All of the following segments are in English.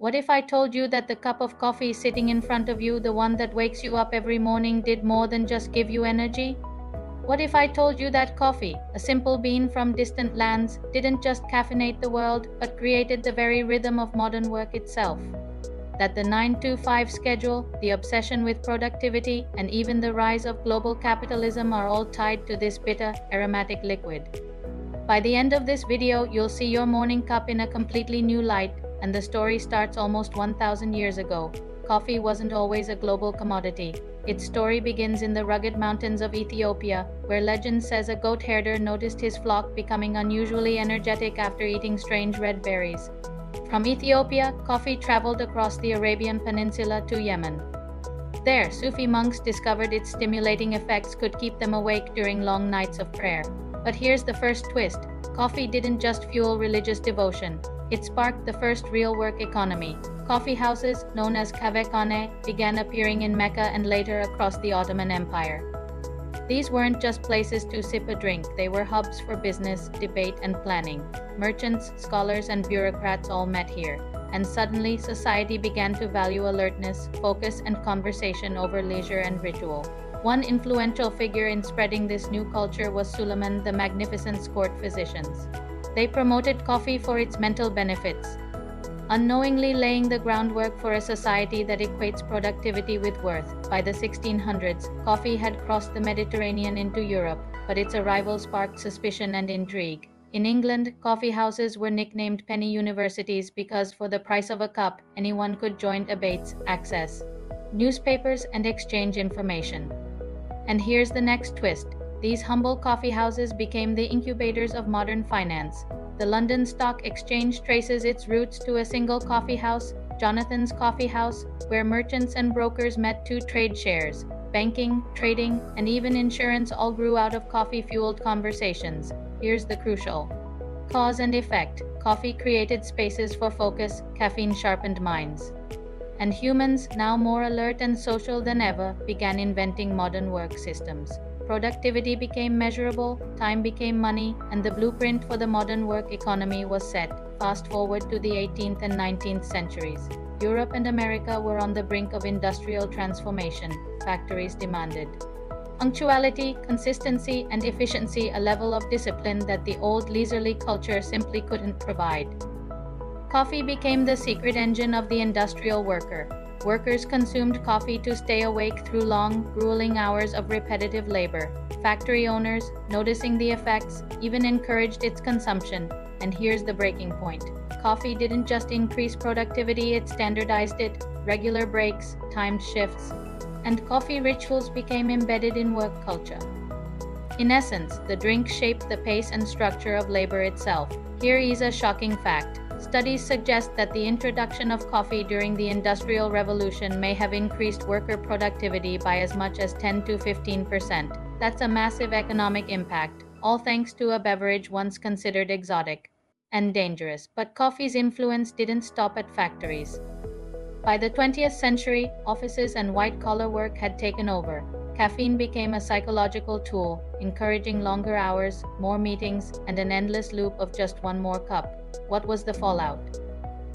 What if I told you that the cup of coffee sitting in front of you, the one that wakes you up every morning, did more than just give you energy? What if I told you that coffee, a simple bean from distant lands, didn't just caffeinate the world, but created the very rhythm of modern work itself? That the 9 to 5 schedule, the obsession with productivity, and even the rise of global capitalism are all tied to this bitter, aromatic liquid. By the end of this video, you'll see your morning cup in a completely new light, and the story starts almost 1,000 years ago. Coffee wasn't always a global commodity. Its story begins in the rugged mountains of Ethiopia, where legend says a goat herder noticed his flock becoming unusually energetic after eating strange red berries. From Ethiopia, coffee traveled across the Arabian Peninsula to Yemen. There, Sufi monks discovered its stimulating effects could keep them awake during long nights of prayer. But here's the first twist. Coffee didn't just fuel religious devotion. It sparked the first real work economy. Coffee houses, known as caffeine, began appearing in Mecca and later across the Ottoman Empire. These weren't just places to sip a drink, they were hubs for business, debate, and planning. Merchants, scholars, and bureaucrats all met here. And suddenly, society began to value alertness, focus, and conversation over leisure and ritual. One influential figure in spreading this new culture was Suleiman the Magnificent's court physicians. They promoted coffee for its mental benefits, unknowingly laying the groundwork for a society that equates productivity with worth. By the 1600s, coffee had crossed the Mediterranean into Europe, but its arrival sparked suspicion and intrigue. In England, coffee houses were nicknamed penny universities because for the price of a cup, anyone could join debates, access newspapers, and exchange information. And here's the next twist. These humble coffee houses became the incubators of modern finance. The London Stock Exchange traces its roots to a single coffee house, Jonathan's Coffee House, where merchants and brokers met to trade shares. Banking, trading, and even insurance all grew out of coffee-fueled conversations. Here's the crucial cause and effect. Coffee created spaces for focus, caffeine sharpened minds. And humans, now more alert and social than ever, began inventing modern work systems. Productivity became measurable, time became money, and the blueprint for the modern work economy was set. Fast forward to the 18th and 19th centuries. Europe and America were on the brink of industrial transformation. Factories demanded punctuality, consistency, and efficiency, a level of discipline that the old leisurely culture simply couldn't provide. Coffee became the secret engine of the industrial worker. Workers consumed coffee to stay awake through long, grueling hours of repetitive labor. Factory owners, noticing the effects, even encouraged its consumption. And here's the breaking point. Coffee didn't just increase productivity, it standardized it. Regular breaks, timed shifts, and coffee rituals became embedded in work culture. In essence, the drink shaped the pace and structure of labor itself. Here is a shocking fact. Studies suggest that the introduction of coffee during the Industrial Revolution may have increased worker productivity by as much as 10 to 15%. That's a massive economic impact, all thanks to a beverage once considered exotic and dangerous. But coffee's influence didn't stop at factories. By the 20th century, offices and white-collar work had taken over. Caffeine became a psychological tool, encouraging longer hours, more meetings, and an endless loop of just one more cup. What was the fallout?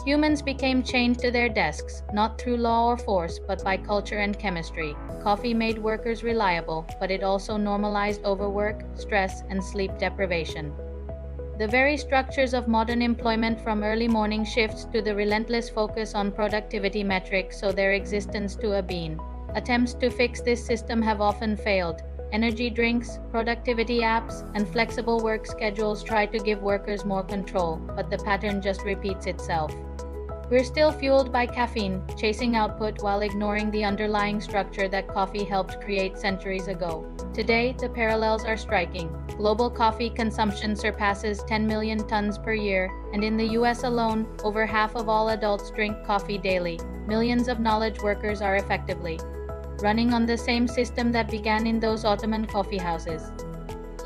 Humans became chained to their desks, not through law or force, but by culture and chemistry. Coffee made workers reliable, but it also normalized overwork, stress, and sleep deprivation. The very structures of modern employment, from early morning shifts to the relentless focus on productivity metrics, owe their existence to a bean. Attempts to fix this system have often failed. Energy drinks, productivity apps, and flexible work schedules try to give workers more control, but the pattern just repeats itself. We're still fueled by caffeine, chasing output while ignoring the underlying structure that coffee helped create centuries ago. Today, the parallels are striking. Global coffee consumption surpasses 10 million tons per year, and in the US alone, over half of all adults drink coffee daily. Millions of knowledge workers are effectively running on the same system that began in those Ottoman coffee houses.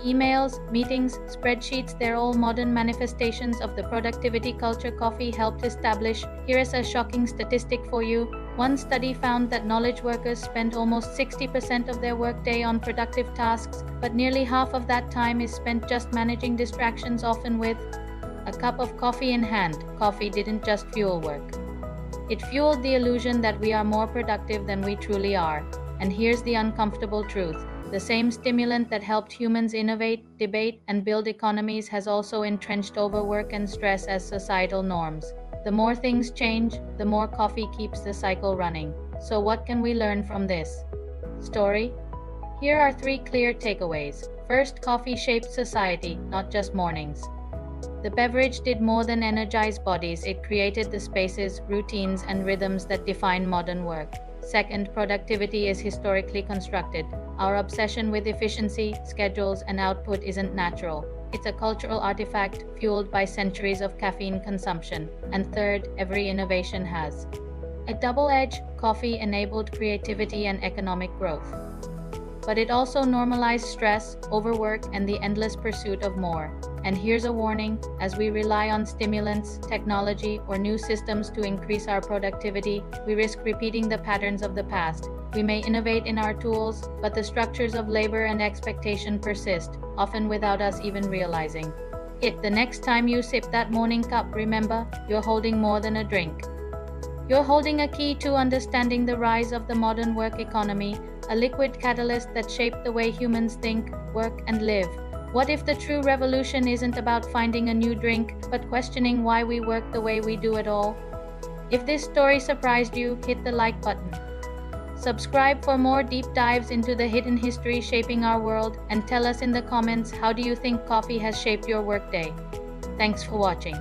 Emails, meetings, spreadsheets, they're all modern manifestations of the productivity culture coffee helped establish. Here is a shocking statistic for you. One study found that knowledge workers spend almost 60% of their workday on productive tasks, but nearly half of that time is spent just managing distractions, often with a cup of coffee in hand. Coffee didn't just fuel work. It fueled the illusion that we are more productive than we truly are. And here's the uncomfortable truth. The same stimulant that helped humans innovate, debate, and build economies has also entrenched overwork and stress as societal norms. The more things change, the more coffee keeps the cycle running. So what can we learn from this story? Here are three clear takeaways. First, coffee shaped society, not just mornings. The beverage did more than energize bodies, it created the spaces, routines, and rhythms that define modern work. Second, productivity is historically constructed. Our obsession with efficiency, schedules, and output isn't natural. It's a cultural artifact fueled by centuries of caffeine consumption. And third, every innovation has a double edge. Coffee enabled creativity and economic growth. But it also normalized stress, overwork, and the endless pursuit of more. And here's a warning: as we rely on stimulants, technology, or new systems to increase our productivity, we risk repeating the patterns of the past. We may innovate in our tools, but the structures of labor and expectation persist, often without us even realizing it. The next time you sip that morning cup, remember, you're holding more than a drink. You're holding a key to understanding the rise of the modern work economy, a liquid catalyst that shaped the way humans think, work, and live. What if the true revolution isn't about finding a new drink, but questioning why we work the way we do at all? If this story surprised you, hit the like button. Subscribe for more deep dives into the hidden history shaping our world, and tell us in the comments, how do you think coffee has shaped your workday? Thanks for watching.